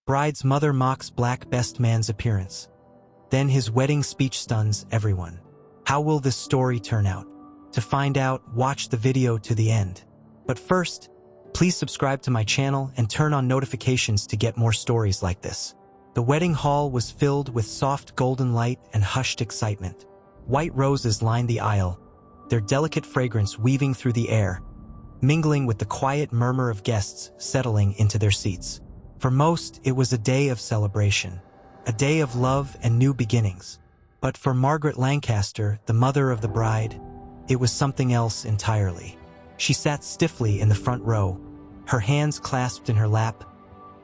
Bride's mother mocks black best man's appearance. Then his wedding speech stuns everyone. How will this story turn out? To find out, watch the video to the end. But first, please subscribe to my channel and turn on notifications to get more stories like this. The wedding hall was filled with soft golden light and hushed excitement. White roses lined the aisle, their delicate fragrance weaving through the air, mingling with the quiet murmur of guests settling into their seats. For most, it was a day of celebration, a day of love and new beginnings. But for Margaret Lancaster, the mother of the bride, it was something else entirely. She sat stiffly in the front row, her hands clasped in her lap,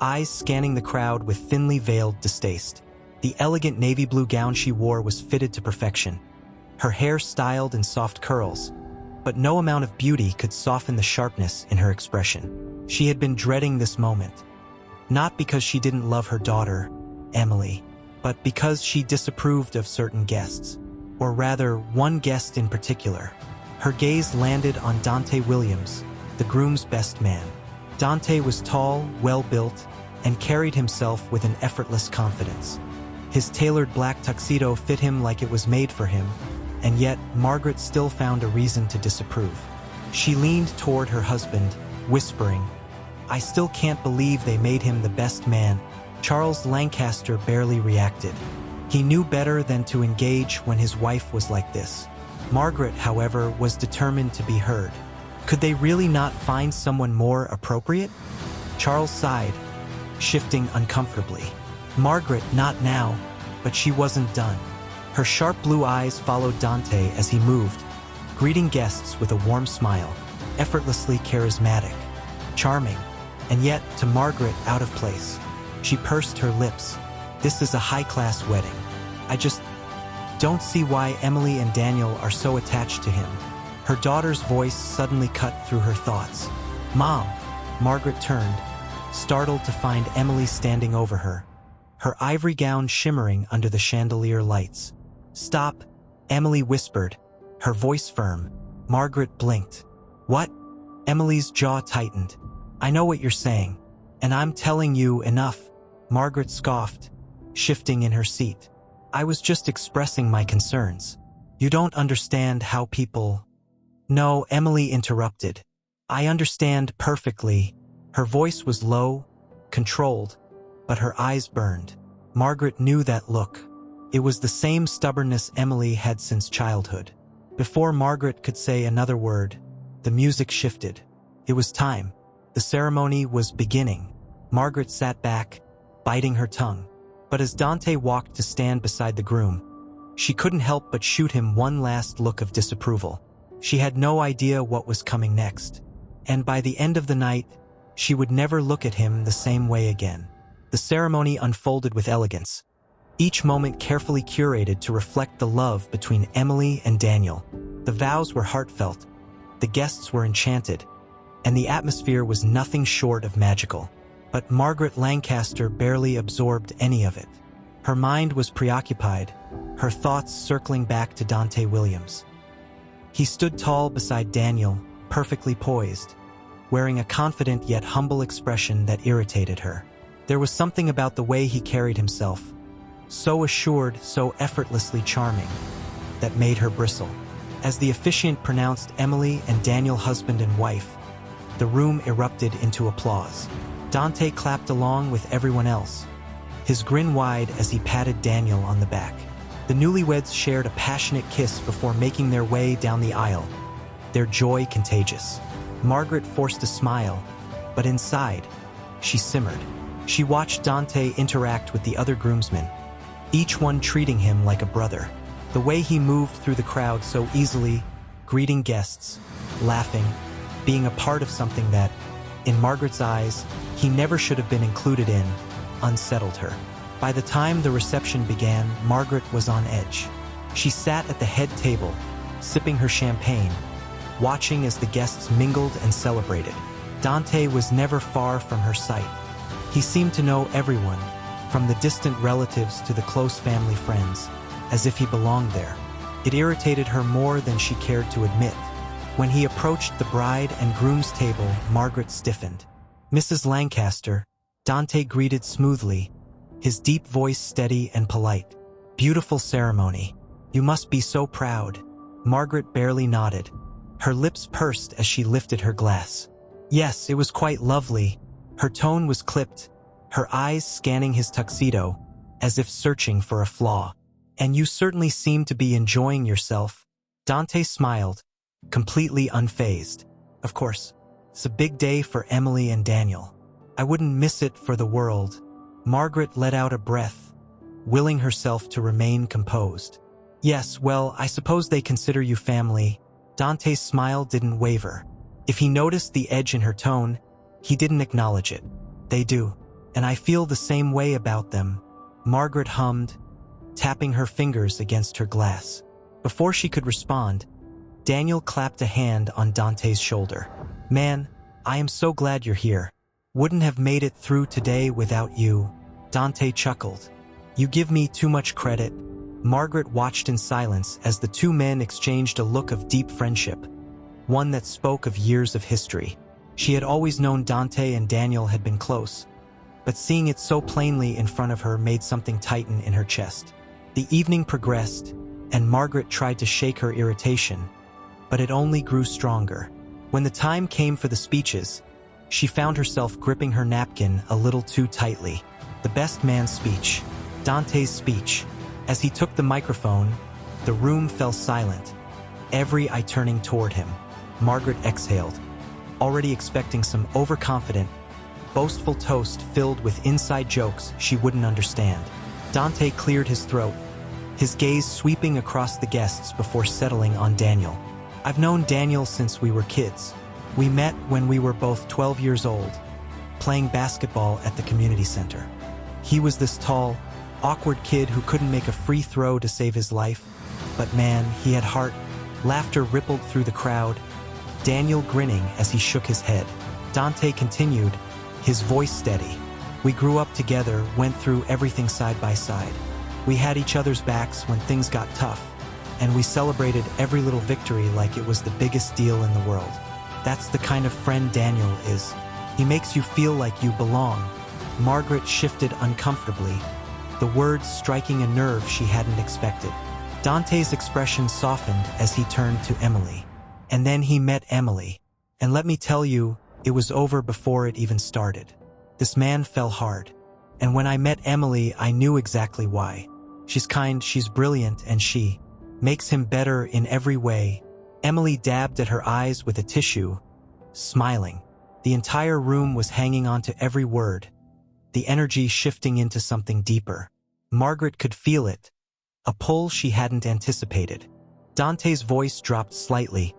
eyes scanning the crowd with thinly veiled distaste. The elegant navy blue gown she wore was fitted to perfection, her hair styled in soft curls, but no amount of beauty could soften the sharpness in her expression. She had been dreading this moment, not because she didn't love her daughter, Emily, but because she disapproved of certain guests, or rather, one guest in particular. Her gaze landed on Dante Williams, the groom's best man. Dante was tall, well-built, and carried himself with an effortless confidence. His tailored black tuxedo fit him like it was made for him, and yet Margaret still found a reason to disapprove. She leaned toward her husband, whispering, "I still can't believe they made him the best man." Charles Lancaster barely reacted. He knew better than to engage when his wife was like this. Margaret, however, was determined to be heard. Could they really not find someone more appropriate? Charles sighed, shifting uncomfortably. Margaret, not now, but she wasn't done. Her sharp blue eyes followed Dante as he moved, greeting guests with a warm smile, effortlessly charismatic, charming, and yet, to Margaret, out of place. She pursed her lips. This is a high-class wedding. I just don't see why Emily and Daniel are so attached to him. Her daughter's voice suddenly cut through her thoughts. "Mom!" Margaret turned, startled to find Emily standing over her, her ivory gown shimmering under the chandelier lights. "Stop," Emily whispered, her voice firm. Margaret blinked. "What?" Emily's jaw tightened. "I know what you're saying, and I'm telling you enough," Margaret scoffed, shifting in her seat. "I was just expressing my concerns. You don't understand how people—" "No," Emily interrupted. "I understand perfectly." Her voice was low, controlled, but her eyes burned. Margaret knew that look. It was the same stubbornness Emily had since childhood. Before Margaret could say another word, the music shifted. It was time. The ceremony was beginning. Margaret sat back, biting her tongue. But as Dante walked to stand beside the groom, she couldn't help but shoot him one last look of disapproval. She had no idea what was coming next. And by the end of the night, she would never look at him the same way again. The ceremony unfolded with elegance, each moment carefully curated to reflect the love between Emily and Daniel. The vows were heartfelt, the guests were enchanted, and the atmosphere was nothing short of magical. But Margaret Lancaster barely absorbed any of it. Her mind was preoccupied, her thoughts circling back to Dante Williams. He stood tall beside Daniel, perfectly poised, wearing a confident yet humble expression that irritated her. There was something about the way he carried himself, so assured, so effortlessly charming, that made her bristle. As the officiant pronounced Emily and Daniel husband and wife, the room erupted into applause. Dante clapped along with everyone else, his grin wide as he patted Daniel on the back. The newlyweds shared a passionate kiss before making their way down the aisle, their joy contagious. Margaret forced a smile, but inside, she simmered. She watched Dante interact with the other groomsmen, each one treating him like a brother. The way he moved through the crowd so easily, greeting guests, laughing, being a part of something that, in Margaret's eyes, he never should have been included in, unsettled her. By the time the reception began, Margaret was on edge. She sat at the head table, sipping her champagne, watching as the guests mingled and celebrated. Dante was never far from her sight. He seemed to know everyone, from the distant relatives to the close family friends, as if he belonged there. It irritated her more than she cared to admit. When he approached the bride and groom's table, Margaret stiffened. "Mrs. Lancaster," Dante greeted smoothly, his deep voice steady and polite. Beautiful ceremony. You must be so proud. Margaret barely nodded. Her lips pursed as she lifted her glass. Yes, it was quite lovely. Her tone was clipped, her eyes scanning his tuxedo, as if searching for a flaw. And you certainly seem to be enjoying yourself. Dante smiled, completely unfazed. Of course, it's a big day for Emily and Daniel. I wouldn't miss it for the world. Margaret let out a breath, willing herself to remain composed. Yes, well, I suppose they consider you family. Dante's smile didn't waver. If he noticed the edge in her tone, he didn't acknowledge it. They do, and I feel the same way about them. Margaret hummed, tapping her fingers against her glass. Before she could respond, Daniel clapped a hand on Dante's shoulder. Man, I am so glad you're here. Wouldn't have made it through today without you. Dante chuckled. You give me too much credit. Margaret watched in silence as the two men exchanged a look of deep friendship, one that spoke of years of history. She had always known Dante and Daniel had been close, but seeing it so plainly in front of her made something tighten in her chest. The evening progressed, and Margaret tried to shake her irritation, but it only grew stronger. When the time came for the speeches, she found herself gripping her napkin a little too tightly. The best man's speech, Dante's speech. As he took the microphone, the room fell silent, every eye turning toward him. Margaret exhaled, already expecting some overconfident, boastful toast filled with inside jokes she wouldn't understand. Dante cleared his throat, his gaze sweeping across the guests before settling on Daniel. I've known Daniel since we were kids. We met when we were both 12 years old, playing basketball at the community center. He was this tall, awkward kid who couldn't make a free throw to save his life, but man, he had heart. Laughter rippled through the crowd, Daniel grinning as he shook his head. Dante continued, his voice steady. We grew up together, went through everything side by side. We had each other's backs when things got tough, and we celebrated every little victory like it was the biggest deal in the world. That's the kind of friend Daniel is. He makes you feel like you belong. Margaret shifted uncomfortably, the words striking a nerve she hadn't expected. Dante's expression softened as he turned to Emily. And then he met Emily. And let me tell you, it was over before it even started. This man fell hard. And when I met Emily, I knew exactly why. She's kind, she's brilliant, and she makes him better in every way. Emily dabbed at her eyes with a tissue, smiling. The entire room was hanging on to every word, the energy shifting into something deeper. Margaret could feel it, a pull she hadn't anticipated. Dante's voice dropped slightly,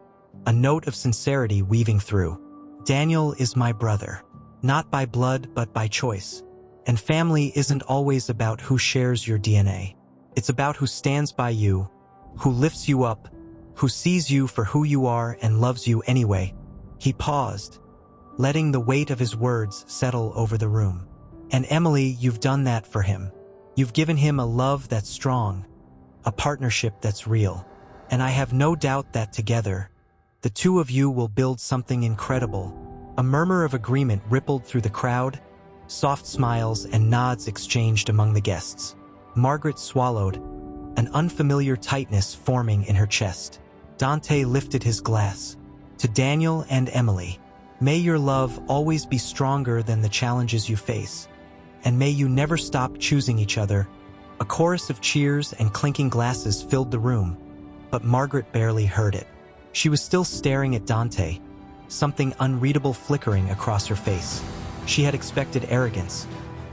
a note of sincerity weaving through. Daniel is my brother, not by blood but by choice. And family isn't always about who shares your DNA. It's about who stands by you, who lifts you up, who sees you for who you are and loves you anyway. He paused, letting the weight of his words settle over the room. And Emily, you've done that for him. You've given him a love that's strong, a partnership that's real. And I have no doubt that together, the two of you will build something incredible. A murmur of agreement rippled through the crowd, soft smiles and nods exchanged among the guests. Margaret swallowed, an unfamiliar tightness forming in her chest. Dante lifted his glass. To Daniel and Emily, may your love always be stronger than the challenges you face. And may you never stop choosing each other. A chorus of cheers and clinking glasses filled the room, but Margaret barely heard it. She was still staring at Dante, something unreadable flickering across her face. She had expected arrogance,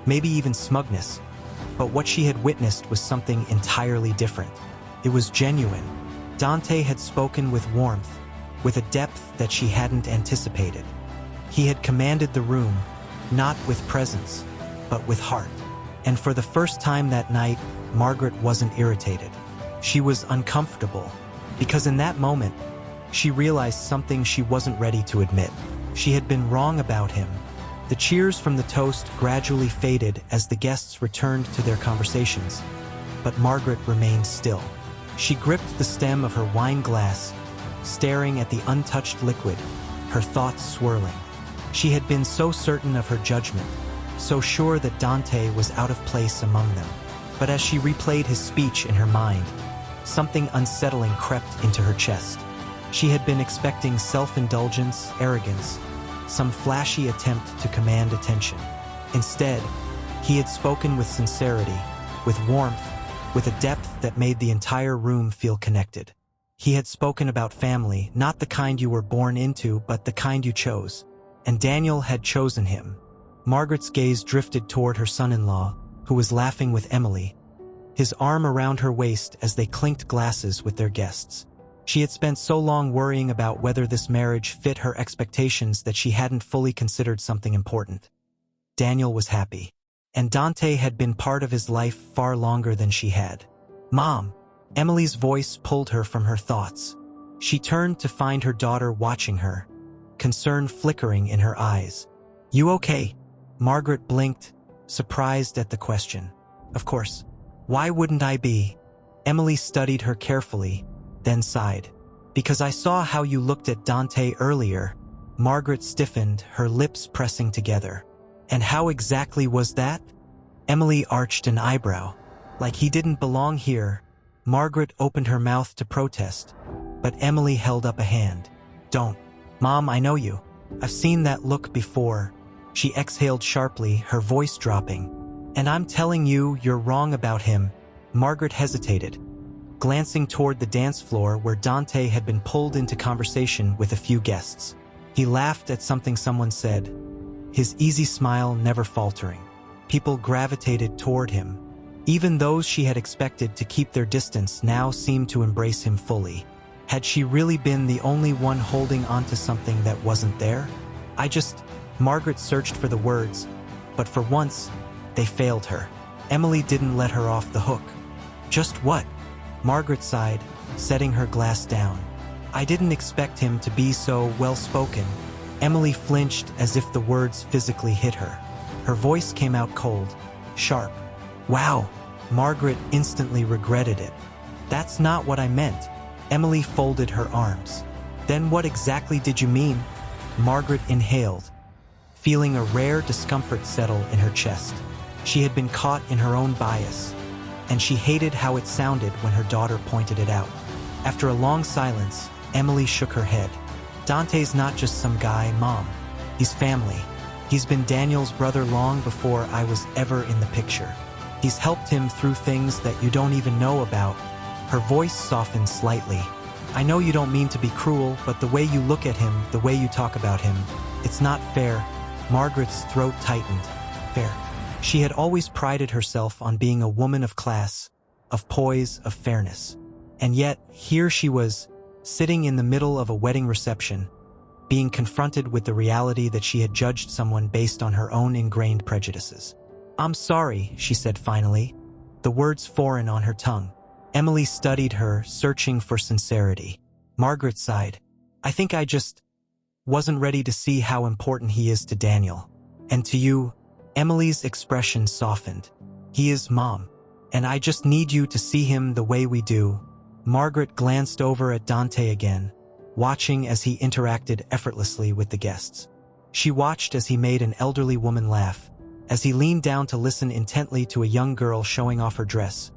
maybe even smugness, but what she had witnessed was something entirely different. It was genuine. Dante had spoken with warmth, with a depth that she hadn't anticipated. He had commanded the room, not with presence, but with heart. And for the first time that night, Margaret wasn't irritated. She was uncomfortable, because in that moment, she realized something she wasn't ready to admit. She had been wrong about him. The cheers from the toast gradually faded as the guests returned to their conversations, but Margaret remained still. She gripped the stem of her wine glass, staring at the untouched liquid, her thoughts swirling. She had been so certain of her judgment, so sure that Dante was out of place among them. But as she replayed his speech in her mind, something unsettling crept into her chest. She had been expecting self-indulgence, arrogance, some flashy attempt to command attention. Instead, he had spoken with sincerity, with warmth, with a depth that made the entire room feel connected. He had spoken about family, not the kind you were born into, but the kind you chose. And Daniel had chosen him. Margaret's gaze drifted toward her son-in-law, who was laughing with Emily, his arm around her waist as they clinked glasses with their guests. She had spent so long worrying about whether this marriage fit her expectations that she hadn't fully considered something important. Daniel was happy. And Dante had been part of his life far longer than she had. "Mom!" Emily's voice pulled her from her thoughts. She turned to find her daughter watching her, concern flickering in her eyes. "You okay?" Margaret blinked, surprised at the question. "Of course. Why wouldn't I be?" Emily studied her carefully, then sighed. "Because I saw how you looked at Dante earlier." Margaret stiffened, her lips pressing together. "And how exactly was that?" Emily arched an eyebrow. "Like he didn't belong here." Margaret opened her mouth to protest, but Emily held up a hand. "Don't. Mom, I know you. I've seen that look before." She exhaled sharply, her voice dropping. "And I'm telling you, you're wrong about him." Margaret hesitated, glancing toward the dance floor where Dante had been pulled into conversation with a few guests. He laughed at something someone said, his easy smile never faltering. People gravitated toward him. Even those she had expected to keep their distance now seemed to embrace him fully. Had she really been the only one holding onto something that wasn't there? Margaret searched for the words, but for once, they failed her. Emily didn't let her off the hook. "Just what?" Margaret sighed, setting her glass down. "I didn't expect him to be so well-spoken." Emily flinched as if the words physically hit her. Her voice came out cold, sharp. "Wow!" Margaret instantly regretted it. "That's not what I meant." Emily folded her arms. "Then what exactly did you mean?" Margaret inhaled, feeling a rare discomfort settle in her chest. She had been caught in her own bias, and she hated how it sounded when her daughter pointed it out. After a long silence, Emily shook her head. "Dante's not just some guy, Mom. He's family. He's been Daniel's brother long before I was ever in the picture. He's helped him through things that you don't even know about." Her voice softened slightly. "I know you don't mean to be cruel, but the way you look at him, the way you talk about him, it's not fair." Margaret's throat tightened. Fair. She had always prided herself on being a woman of class, of poise, of fairness. And yet, here she was, sitting in the middle of a wedding reception, being confronted with the reality that she had judged someone based on her own ingrained prejudices. "I'm sorry," she said finally, the words foreign on her tongue. Emily studied her, searching for sincerity. Margaret sighed. "I think I just wasn't ready to see how important he is to Daniel. And to you." Emily's expression softened. "He is, Mom. And I just need you to see him the way we do." Margaret glanced over at Dante again, watching as he interacted effortlessly with the guests. She watched as he made an elderly woman laugh, as he leaned down to listen intently to a young girl showing off her dress,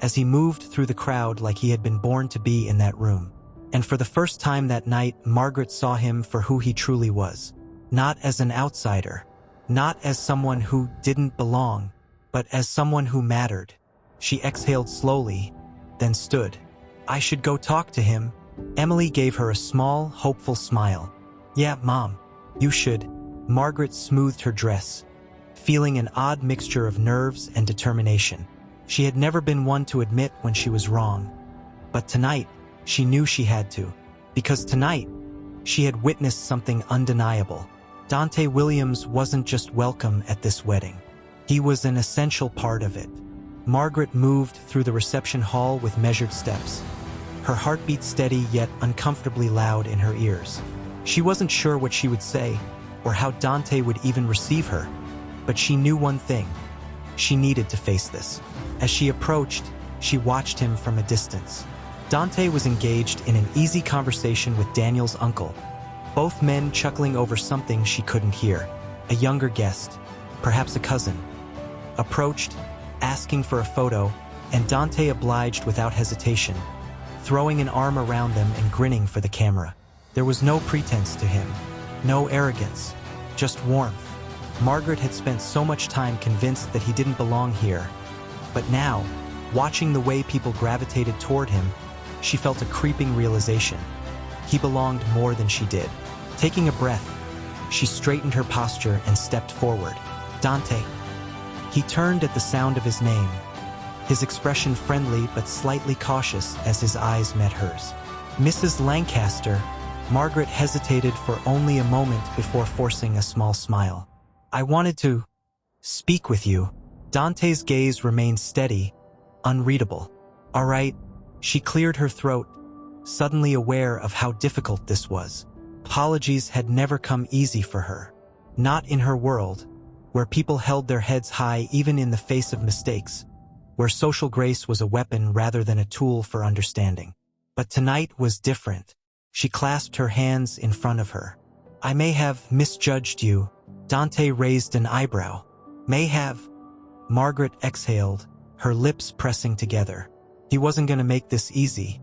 as he moved through the crowd like he had been born to be in that room. And for the first time that night, Margaret saw him for who he truly was. Not as an outsider, not as someone who didn't belong, but as someone who mattered. She exhaled slowly, then stood. "I should go talk to him." Emily gave her a small, hopeful smile. "Yeah, Mom, you should." Margaret smoothed her dress, feeling an odd mixture of nerves and determination. She had never been one to admit when she was wrong. But tonight, she knew she had to. Because tonight, she had witnessed something undeniable. Dante Williams wasn't just welcome at this wedding. He was an essential part of it. Margaret moved through the reception hall with measured steps, her heartbeat steady yet uncomfortably loud in her ears. She wasn't sure what she would say, or how Dante would even receive her, but she knew one thing. She needed to face this. As she approached, she watched him from a distance. Dante was engaged in an easy conversation with Daniel's uncle, both men chuckling over something she couldn't hear. A younger guest, perhaps a cousin, approached, asking for a photo, and Dante obliged without hesitation, throwing an arm around them and grinning for the camera. There was no pretense to him, no arrogance, just warmth. Margaret had spent so much time convinced that he didn't belong here, but now, watching the way people gravitated toward him, she felt a creeping realization. He belonged more than she did. Taking a breath, she straightened her posture and stepped forward. Dante. He turned at the sound of his name, his expression friendly but slightly cautious as his eyes met hers. Mrs. Lancaster. Margaret hesitated for only a moment before forcing a small smile. I wanted to speak with you. Dante's gaze remained steady, unreadable. All right, she cleared her throat, suddenly aware of how difficult this was. Apologies had never come easy for her. Not in her world, where people held their heads high even in the face of mistakes, where social grace was a weapon rather than a tool for understanding. But tonight was different. She clasped her hands in front of her. I may have misjudged you. Dante raised an eyebrow. May have. Margaret exhaled, her lips pressing together. He wasn't going to make this easy,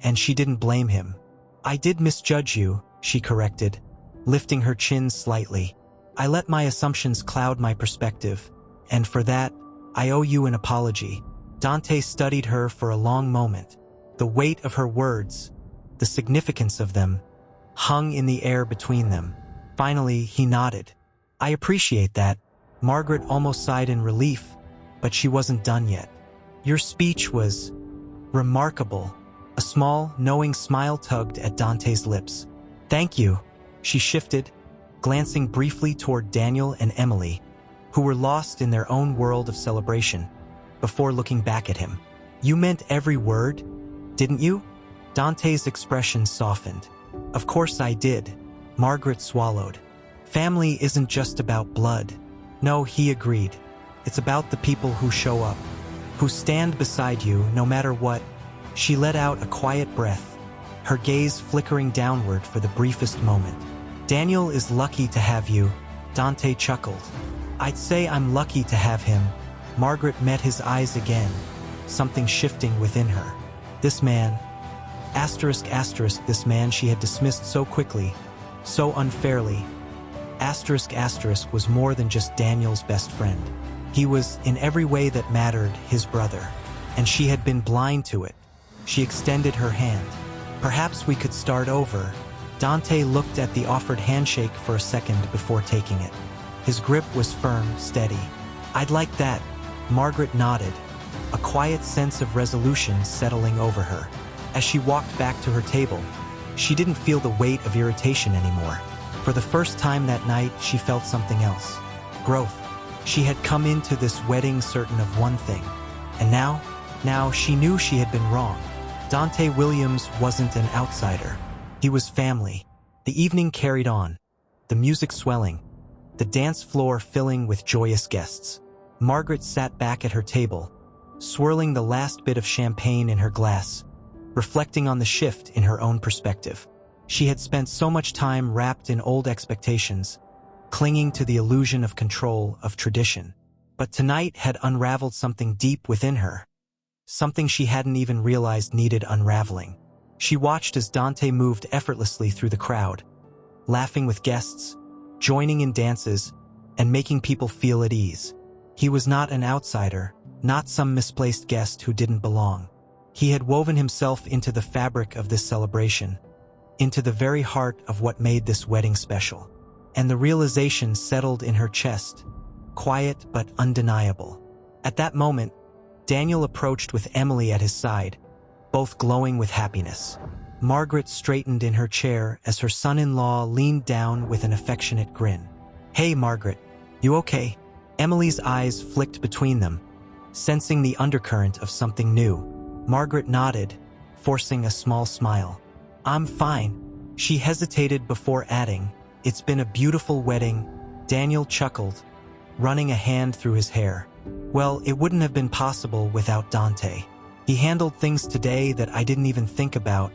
and she didn't blame him. I did misjudge you, she corrected, lifting her chin slightly. I let my assumptions cloud my perspective, and for that, I owe you an apology. Dante studied her for a long moment. The weight of her words, the significance of them, hung in the air between them. Finally, he nodded. I appreciate that. Margaret almost sighed in relief, but she wasn't done yet. Your speech was remarkable. A small, knowing smile tugged at Dante's lips. Thank you. She shifted, glancing briefly toward Daniel and Emily, who were lost in their own world of celebration, before looking back at him. You meant every word, didn't you? Dante's expression softened. Of course I did. Margaret swallowed. Family isn't just about blood. No, he agreed. It's about the people who show up, who stand beside you no matter what. She let out a quiet breath, her gaze flickering downward for the briefest moment. Daniel is lucky to have you, Dante chuckled. I'd say I'm lucky to have him. Margaret met his eyes again, something shifting within her. This man, this man she had dismissed so quickly, so unfairly, was more than just Daniel's best friend. He was, in every way that mattered, his brother, and she had been blind to it. She extended her hand. Perhaps we could start over. Dante looked at the offered handshake for a second before taking it. His grip was firm, steady. I'd like that. Margaret nodded, a quiet sense of resolution settling over her. As she walked back to her table, she didn't feel the weight of irritation anymore. For the first time that night, she felt something else. Growth. She had come into this wedding certain of one thing. And now she knew she had been wrong. Dante Williams wasn't an outsider. He was family. The evening carried on, the music swelling, the dance floor filling with joyous guests. Margaret sat back at her table, swirling the last bit of champagne in her glass, reflecting on the shift in her own perspective. She had spent so much time wrapped in old expectations, clinging to the illusion of control, of tradition. But tonight had unraveled something deep within her, something she hadn't even realized needed unraveling. She watched as Dante moved effortlessly through the crowd, laughing with guests, joining in dances, and making people feel at ease. He was not an outsider, not some misplaced guest who didn't belong. He had woven himself into the fabric of this celebration, into the very heart of what made this wedding special. And the realization settled in her chest, quiet but undeniable. At that moment, Daniel approached with Emily at his side, both glowing with happiness. Margaret straightened in her chair as her son-in-law leaned down with an affectionate grin. Hey, Margaret, you okay? Emily's eyes flicked between them, sensing the undercurrent of something new. Margaret nodded, forcing a small smile. I'm fine. She hesitated before adding, it's been a beautiful wedding. Daniel chuckled, running a hand through his hair. Well, it wouldn't have been possible without Dante. He handled things today that I didn't even think about.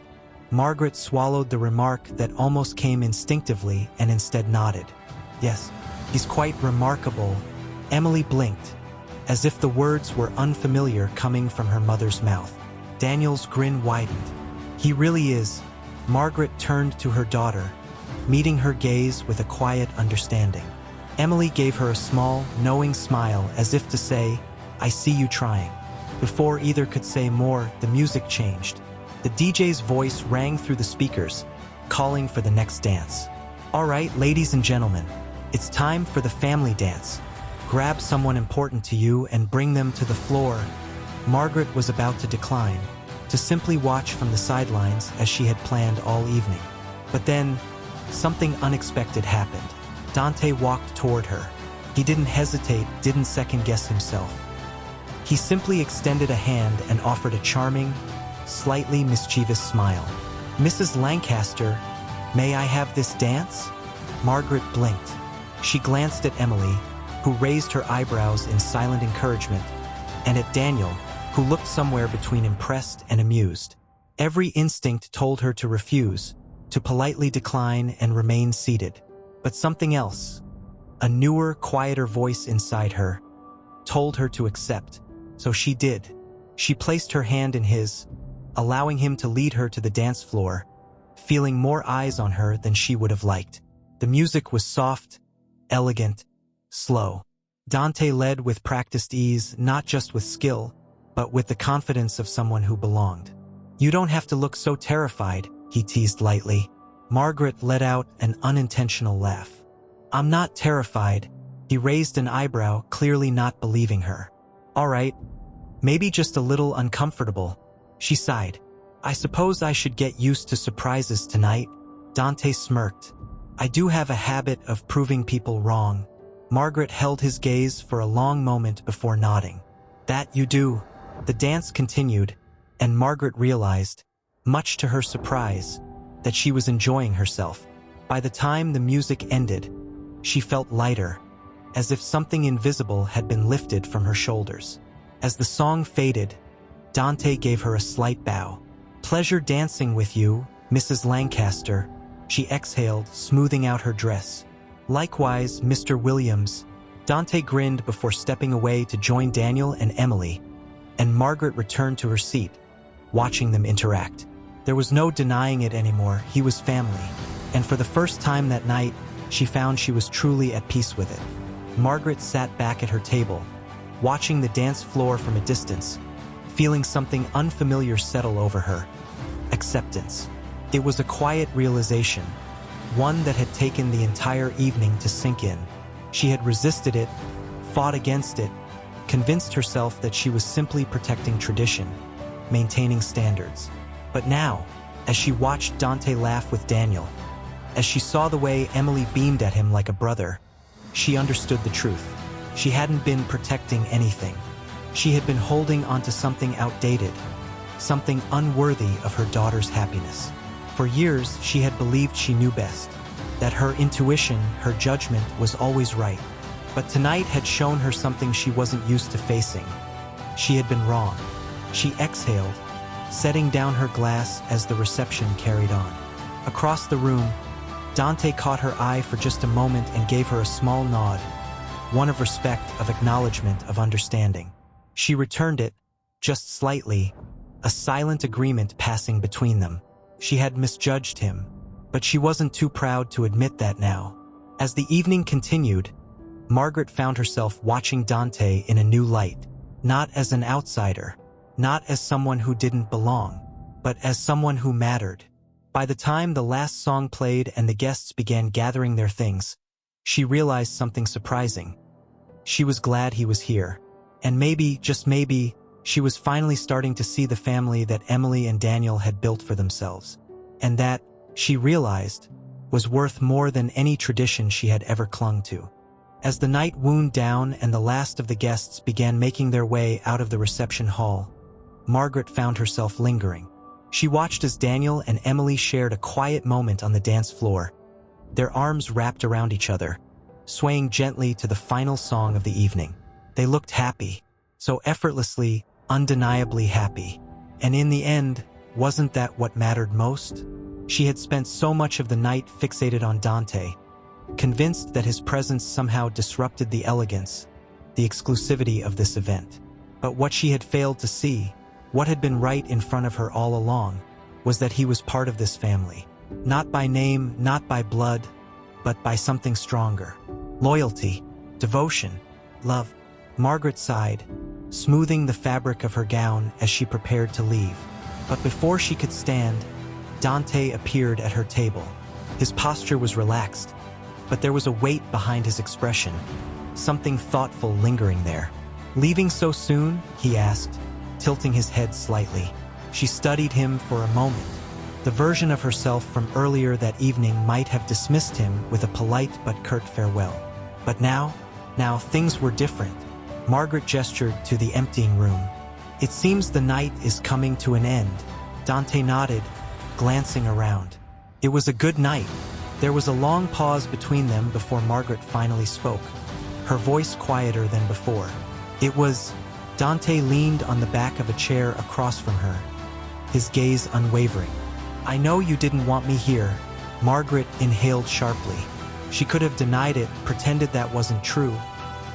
Margaret swallowed the remark that almost came instinctively and instead nodded. Yes, he's quite remarkable. Emily blinked, as if the words were unfamiliar coming from her mother's mouth. Daniel's grin widened. He really is. Margaret turned to her daughter, meeting her gaze with a quiet understanding. Emily gave her a small, knowing smile as if to say, "I see you trying." Before either could say more, the music changed. The DJ's voice rang through the speakers, calling for the next dance. "All right, ladies and gentlemen, it's time for the family dance. Grab someone important to you and bring them to the floor." Margaret was about to decline, to simply watch from the sidelines as she had planned all evening. But then, something unexpected happened. Dante walked toward her. He didn't hesitate, didn't second-guess himself. He simply extended a hand and offered a charming, slightly mischievous smile. "Mrs. Lancaster, may I have this dance?" Margaret blinked. She glanced at Emily, who raised her eyebrows in silent encouragement, and at Daniel, who looked somewhere between impressed and amused. Every instinct told her to refuse, to politely decline and remain seated. But something else, a newer, quieter voice inside her, told her to accept. So she did. She placed her hand in his, allowing him to lead her to the dance floor, feeling more eyes on her than she would have liked. The music was soft, elegant, slow. Dante led with practiced ease, not just with skill, but with the confidence of someone who belonged. "You don't have to look so terrified," he teased lightly. Margaret let out an unintentional laugh. "I'm not terrified." He raised an eyebrow, clearly not believing her. "All right, maybe just a little uncomfortable." She sighed. "I suppose I should get used to surprises tonight." Dante smirked. "I do have a habit of proving people wrong." Margaret held his gaze for a long moment before nodding. "That you do." The dance continued, and Margaret realized, much to her surprise, that she was enjoying herself. By the time the music ended, she felt lighter, as if something invisible had been lifted from her shoulders. As the song faded, Dante gave her a slight bow. "Pleasure dancing with you, Mrs. Lancaster," she exhaled, smoothing out her dress. "Likewise, Mr. Williams." Dante grinned before stepping away to join Daniel and Emily, and Margaret returned to her seat, watching them interact. There was no denying it anymore. He was family, and for the first time that night, she found she was truly at peace with it. Margaret sat back at her table, watching the dance floor from a distance, feeling something unfamiliar settle over her. Acceptance. It was a quiet realization, one that had taken the entire evening to sink in. She had resisted it, fought against it, convinced herself that she was simply protecting tradition, maintaining standards. But now, as she watched Dante laugh with Daniel, as she saw the way Emily beamed at him like a brother, she understood the truth. She hadn't been protecting anything. She had been holding onto something outdated, something unworthy of her daughter's happiness. For years, she had believed she knew best, that her intuition, her judgment was always right. But tonight had shown her something she wasn't used to facing. She had been wrong. She exhaled, setting down her glass as the reception carried on. Across the room, Dante caught her eye for just a moment and gave her a small nod, one of respect, of acknowledgement, of understanding. She returned it, just slightly, a silent agreement passing between them. She had misjudged him, but she wasn't too proud to admit that now. As the evening continued, Margaret found herself watching Dante in a new light, not as an outsider, not as someone who didn't belong, but as someone who mattered. By the time the last song played and the guests began gathering their things, she realized something surprising. She was glad he was here. And maybe, just maybe, she was finally starting to see the family that Emily and Daniel had built for themselves. And that, she realized, was worth more than any tradition she had ever clung to. As the night wound down and the last of the guests began making their way out of the reception hall, Margaret found herself lingering. She watched as Daniel and Emily shared a quiet moment on the dance floor, their arms wrapped around each other, swaying gently to the final song of the evening. They looked happy, so effortlessly, undeniably happy. And in the end, wasn't that what mattered most? She had spent so much of the night fixated on Dante, convinced that his presence somehow disrupted the elegance, the exclusivity of this event. But what she had failed to see, what had been right in front of her all along, was that he was part of this family. Not by name, not by blood, but by something stronger. Loyalty, devotion, love. Margaret sighed, smoothing the fabric of her gown as she prepared to leave. But before she could stand, Dante appeared at her table. His posture was relaxed, but there was a weight behind his expression, something thoughtful lingering there. "Leaving so soon?" he asked, tilting his head slightly. She studied him for a moment. The version of herself from earlier that evening might have dismissed him with a polite but curt farewell. But now things were different. Margaret gestured to the emptying room. "It seems the night is coming to an end." Dante nodded, glancing around. It was a good night. There was a long pause between them before Margaret finally spoke, her voice quieter than before. It was... Dante leaned on the back of a chair across from her, his gaze unwavering. "I know you didn't want me here." Margaret inhaled sharply. She could have denied it, pretended that wasn't true,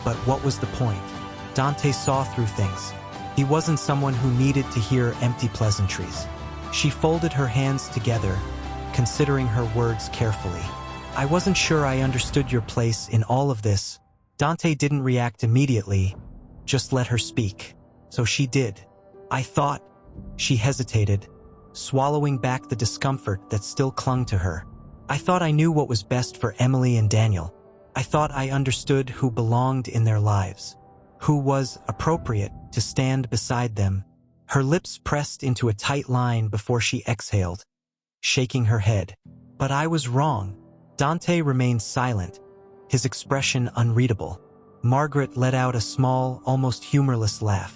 but what was the point? Dante saw through things. He wasn't someone who needed to hear empty pleasantries. She folded her hands together, considering her words carefully. "I wasn't sure I understood your place in all of this." Dante didn't react immediately, just let her speak. "So she did. I thought..." She hesitated, swallowing back the discomfort that still clung to her. "I thought I knew what was best for Emily and Daniel. I thought I understood who belonged in their lives, who was appropriate to stand beside them." Her lips pressed into a tight line before she exhaled, shaking her head. "But I was wrong." Dante remained silent, his expression unreadable. Margaret let out a small, almost humorless laugh.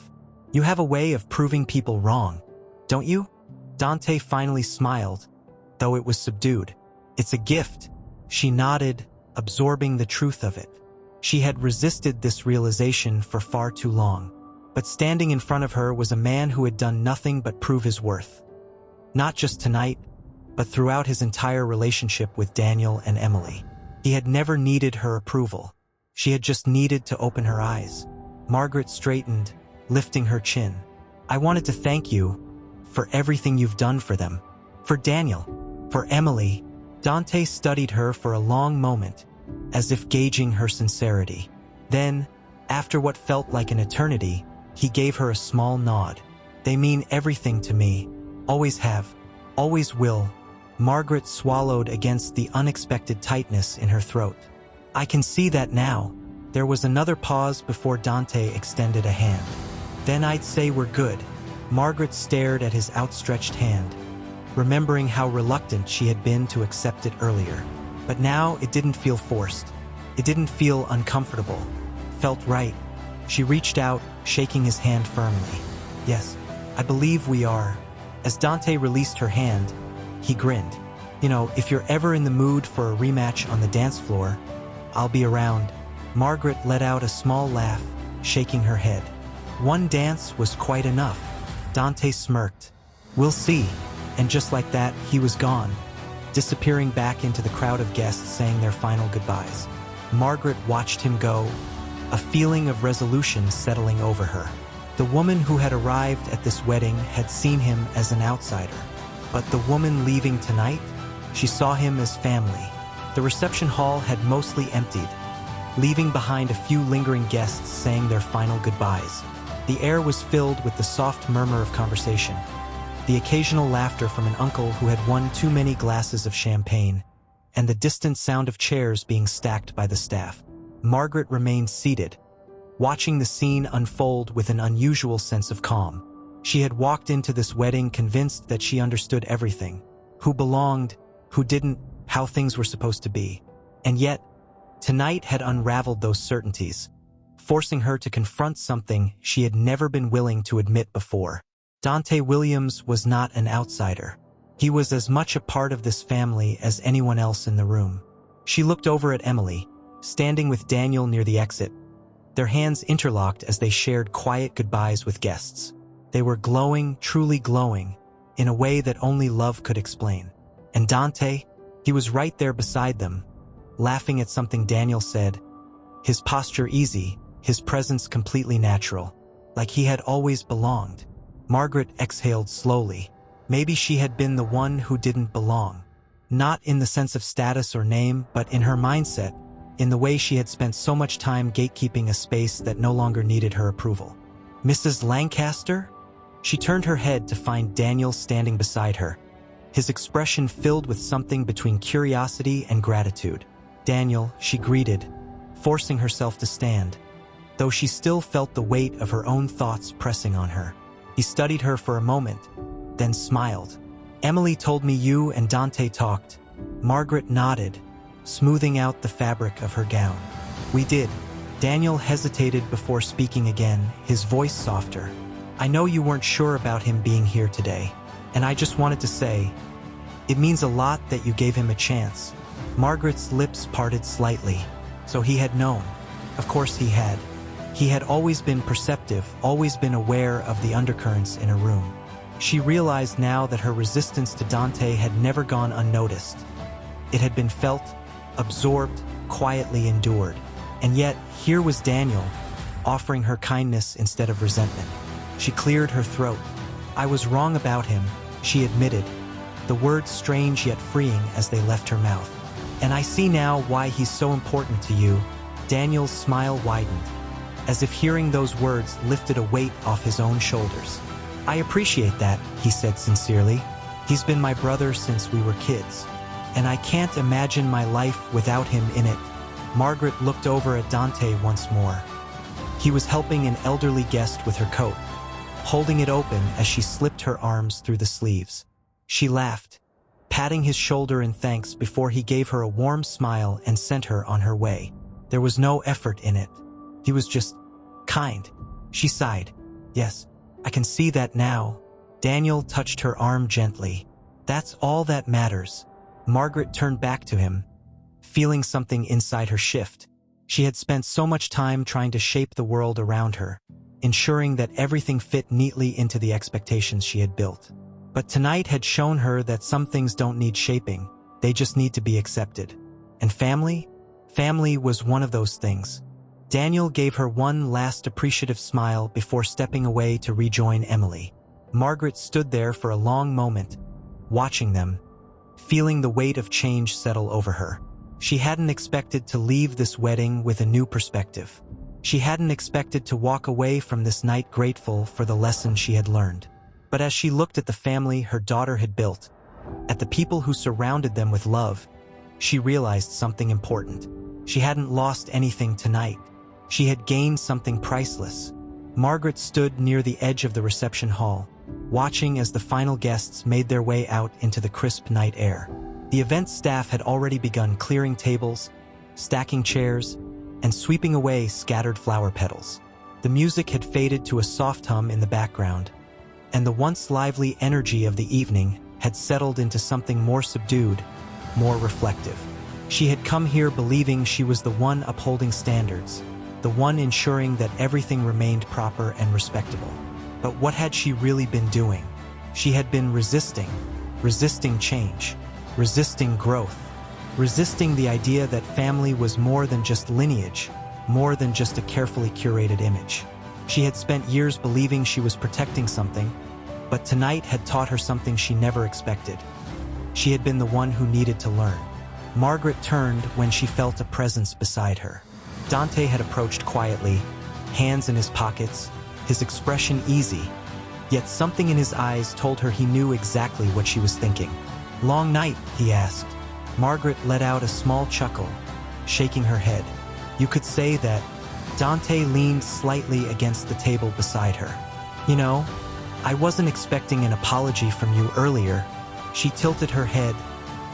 "You have a way of proving people wrong, don't you?" Dante finally smiled, though it was subdued. "It's a gift." She nodded, absorbing the truth of it. She had resisted this realization for far too long. But standing in front of her was a man who had done nothing but prove his worth. Not just tonight, but throughout his entire relationship with Daniel and Emily. He had never needed her approval. She had just needed to open her eyes. Margaret straightened, lifting her chin. "I wanted to thank you for everything you've done for them. For Daniel, for Emily." Dante studied her for a long moment, as if gauging her sincerity. Then, after what felt like an eternity, he gave her a small nod. "They mean everything to me. Always have. Always will." Margaret swallowed against the unexpected tightness in her throat. "I can see that now." There was another pause before Dante extended a hand. "Then I'd say we're good." Margaret stared at his outstretched hand, remembering how reluctant she had been to accept it earlier. But now it didn't feel forced. It didn't feel uncomfortable. It felt right. She reached out, shaking his hand firmly. "Yes, I believe we are." As Dante released her hand, he grinned. "You know, if you're ever in the mood for a rematch on the dance floor, I'll be around." Margaret let out a small laugh, shaking her head. One dance was quite enough. Dante smirked. "We'll see." And just like that, he was gone, disappearing back into the crowd of guests saying their final goodbyes. Margaret watched him go, a feeling of resolution settling over her. The woman who had arrived at this wedding had seen him as an outsider. But the woman leaving tonight? She saw him as family. The reception hall had mostly emptied, leaving behind a few lingering guests saying their final goodbyes. The air was filled with the soft murmur of conversation, the occasional laughter from an uncle who had won too many glasses of champagne, and the distant sound of chairs being stacked by the staff. Margaret remained seated, watching the scene unfold with an unusual sense of calm. She had walked into this wedding convinced that she understood everything, who belonged, who didn't, how things were supposed to be. And yet, tonight had unraveled those certainties, forcing her to confront something she had never been willing to admit before. Dante Williams was not an outsider. He was as much a part of this family as anyone else in the room. She looked over at Emily, standing with Daniel near the exit, their hands interlocked as they shared quiet goodbyes with guests. They were glowing, truly glowing, in a way that only love could explain. And Dante, he was right there beside them, laughing at something Daniel said, his posture easy, his presence completely natural, like he had always belonged. Margaret exhaled slowly. Maybe she had been the one who didn't belong. Not in the sense of status or name, but in her mindset, in the way she had spent so much time gatekeeping a space that no longer needed her approval. "Mrs. Lancaster?" She turned her head to find Daniel standing beside her, his expression filled with something between curiosity and gratitude. "Daniel," she greeted, forcing herself to stand, though she still felt the weight of her own thoughts pressing on her. He studied her for a moment, then smiled. "Emily told me you and Dante talked." Margaret nodded, smoothing out the fabric of her gown. "We did." Daniel hesitated before speaking again, his voice softer. "I know you weren't sure about him being here today, and I just wanted to say, it means a lot that you gave him a chance." Margaret's lips parted slightly. So he had known. Of course he had. He had always been perceptive, always been aware of the undercurrents in a room. She realized now that her resistance to Dante had never gone unnoticed. It had been felt, absorbed, quietly endured. And yet, here was Daniel, offering her kindness instead of resentment. She cleared her throat. "I was wrong about him," she admitted, the words strange yet freeing as they left her mouth. "And I see now why he's so important to you." Daniel's smile widened, as if hearing those words lifted a weight off his own shoulders. "I appreciate that," he said sincerely. "He's been my brother since we were kids, and I can't imagine my life without him in it." Margaret looked over at Dante once more. He was helping an elderly guest with her coat, holding it open as she slipped her arms through the sleeves. She laughed, patting his shoulder in thanks before he gave her a warm smile and sent her on her way. There was no effort in it. He was just kind. She sighed. "Yes, I can see that now." Daniel touched her arm gently. "That's all that matters." Margaret turned back to him, feeling something inside her shift. She had spent so much time trying to shape the world around her, ensuring that everything fit neatly into the expectations she had built. But tonight had shown her that some things don't need shaping, they just need to be accepted. And family? Family was one of those things. Daniel gave her one last appreciative smile before stepping away to rejoin Emily. Margaret stood there for a long moment, watching them, feeling the weight of change settle over her. She hadn't expected to leave this wedding with a new perspective. She hadn't expected to walk away from this night grateful for the lesson she had learned. But as she looked at the family her daughter had built, at the people who surrounded them with love, she realized something important. She hadn't lost anything tonight. She had gained something priceless. Margaret stood near the edge of the reception hall, watching as the final guests made their way out into the crisp night air. The event staff had already begun clearing tables, stacking chairs, and sweeping away scattered flower petals. The music had faded to a soft hum in the background, and the once lively energy of the evening had settled into something more subdued, more reflective. She had come here believing she was the one upholding standards, the one ensuring that everything remained proper and respectable. But what had she really been doing? She had been resisting change, resisting growth, resisting the idea that family was more than just lineage, more than just a carefully curated image. She had spent years believing she was protecting something, but tonight had taught her something she never expected. She had been the one who needed to learn. Margaret turned when she felt a presence beside her. Dante had approached quietly, hands in his pockets, his expression easy, yet something in his eyes told her he knew exactly what she was thinking. "Long night?" he asked. Margaret let out a small chuckle, shaking her head. "You could say that." Dante leaned slightly against the table beside her. "You know, I wasn't expecting an apology from you earlier." She tilted her head,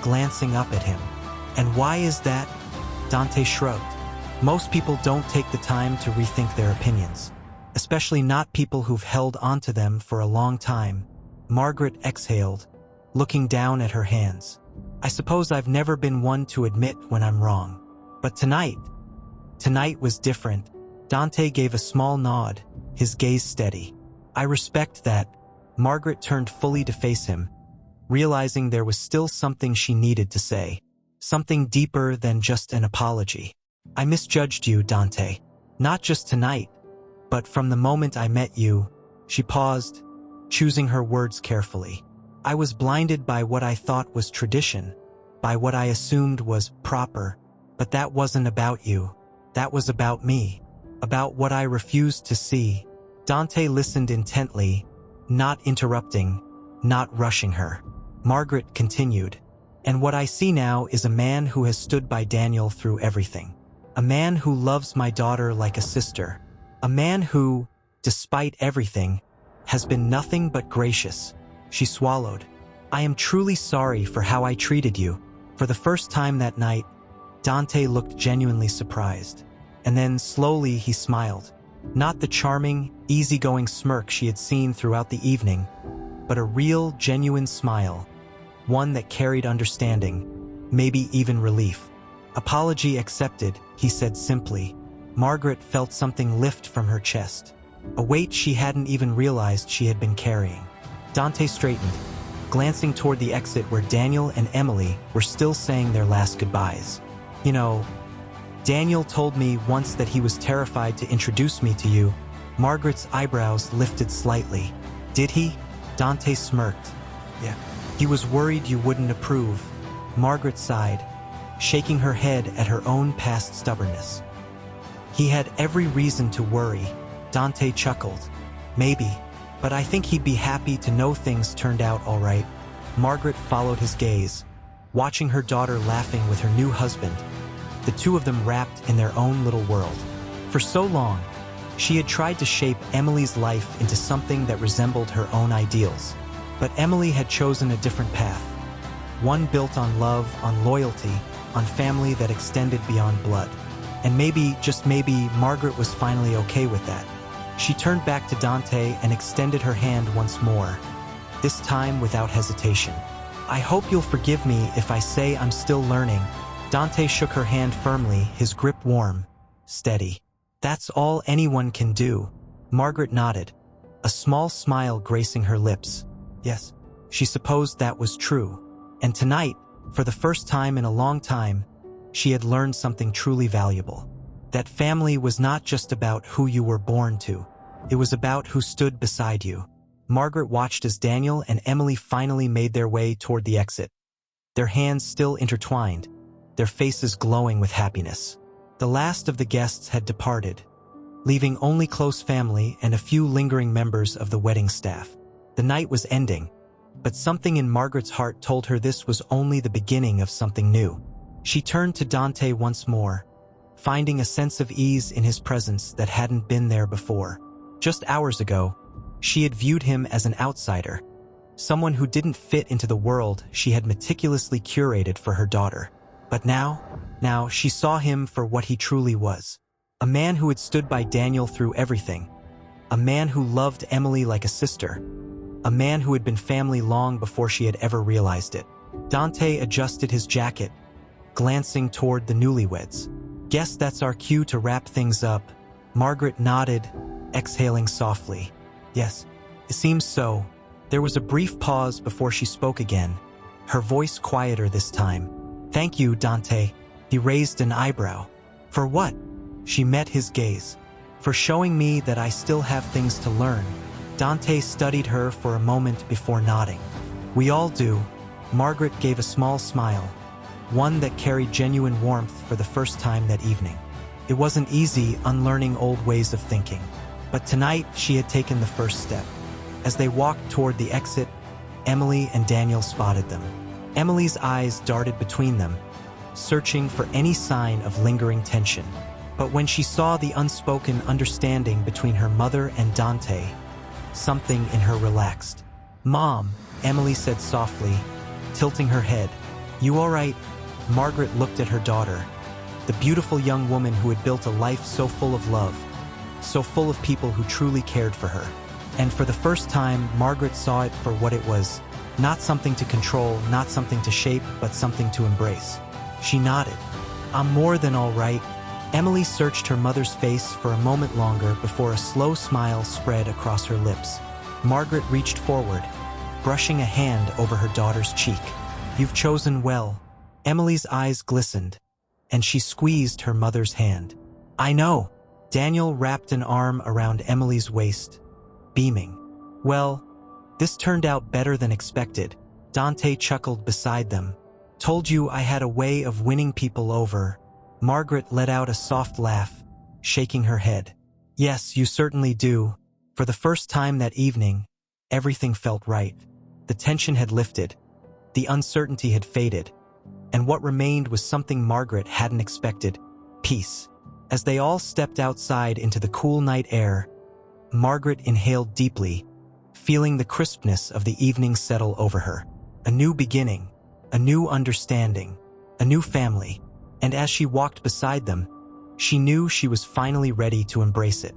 glancing up at him. "And why is that?" Dante shrugged. "Most people don't take the time to rethink their opinions, especially not people who've held onto them for a long time." Margaret exhaled, looking down at her hands. "I suppose I've never been one to admit when I'm wrong. But tonight was different." Dante gave a small nod, his gaze steady. "I respect that." Margaret turned fully to face him, realizing there was still something she needed to say. Something deeper than just an apology. "I misjudged you, Dante. Not just tonight, but from the moment I met you." She paused, choosing her words carefully. "I was blinded by what I thought was tradition, by what I assumed was proper, but that wasn't about you. That was about me, about what I refused to see." Dante listened intently, not interrupting, not rushing her. Margaret continued, "And what I see now is a man who has stood by Daniel through everything. A man who loves my daughter like a sister. A man who, despite everything, has been nothing but gracious." She swallowed. "I am truly sorry for how I treated you." For the first time that night, Dante looked genuinely surprised. And then slowly he smiled. Not the charming, easygoing smirk she had seen throughout the evening, but a real, genuine smile. One that carried understanding, maybe even relief. "Apology accepted," he said simply. Margaret felt something lift from her chest, a weight she hadn't even realized she had been carrying. Dante straightened, glancing toward the exit where Daniel and Emily were still saying their last goodbyes. "You know, Daniel told me once that he was terrified to introduce me to you." Margaret's eyebrows lifted slightly. "Did he?" Dante smirked. "Yeah. He was worried you wouldn't approve." Margaret sighed, shaking her head at her own past stubbornness. "He had every reason to worry." Dante chuckled. "Maybe, but I think he'd be happy to know things turned out all right." Margaret followed his gaze, watching her daughter laughing with her new husband, the two of them wrapped in their own little world. For so long, she had tried to shape Emily's life into something that resembled her own ideals. But Emily had chosen a different path, one built on love, on loyalty, on family that extended beyond blood. And maybe, just maybe, Margaret was finally okay with that. She turned back to Dante and extended her hand once more, this time without hesitation. "I hope you'll forgive me if I say I'm still learning." Dante shook her hand firmly, his grip warm, steady. "That's all anyone can do." Margaret nodded, a small smile gracing her lips. Yes, she supposed that was true. And tonight, for the first time in a long time, she had learned something truly valuable. That family was not just about who you were born to. It was about who stood beside you. Margaret watched as Daniel and Emily finally made their way toward the exit, their hands still intertwined, their faces glowing with happiness. The last of the guests had departed, leaving only close family and a few lingering members of the wedding staff. The night was ending, but something in Margaret's heart told her this was only the beginning of something new. She turned to Dante once more, finding a sense of ease in his presence that hadn't been there before. Just hours ago, she had viewed him as an outsider, someone who didn't fit into the world she had meticulously curated for her daughter. But now she saw him for what he truly was. A man who had stood by Daniel through everything. A man who loved Emily like a sister. A man who had been family long before she had ever realized it. Dante adjusted his jacket, glancing toward the newlyweds. "Guess that's our cue to wrap things up." Margaret nodded, exhaling softly. "Yes, it seems so." There was a brief pause before she spoke again, her voice quieter this time. "Thank you, Dante." He raised an eyebrow. "For what?" She met his gaze. "For showing me that I still have things to learn." Dante studied her for a moment before nodding. "We all do." Margaret gave a small smile, one that carried genuine warmth for the first time that evening. It wasn't easy unlearning old ways of thinking, but tonight she had taken the first step. As they walked toward the exit, Emily and Daniel spotted them. Emily's eyes darted between them, searching for any sign of lingering tension. But when she saw the unspoken understanding between her mother and Dante, something in her relaxed. "Mom," Emily said softly, tilting her head. "You all right?" Margaret looked at her daughter, the beautiful young woman who had built a life so full of love, so full of people who truly cared for her. And for the first time, Margaret saw it for what it was, not something to control, not something to shape, but something to embrace. She nodded. "I'm more than all right." Emily searched her mother's face for a moment longer before a slow smile spread across her lips. Margaret reached forward, brushing a hand over her daughter's cheek. "You've chosen well." Emily's eyes glistened, and she squeezed her mother's hand. "I know." Daniel wrapped an arm around Emily's waist, beaming. Well, this turned out better than expected. Dante chuckled beside them. Told you I had a way of winning people over. Margaret let out a soft laugh, shaking her head. Yes, you certainly do. For the first time that evening, everything felt right. The tension had lifted. The uncertainty had faded. And what remained was something Margaret hadn't expected: peace. As they all stepped outside into the cool night air, Margaret inhaled deeply, feeling the crispness of the evening settle over her. A new beginning, a new understanding, a new family. And as she walked beside them, she knew she was finally ready to embrace it.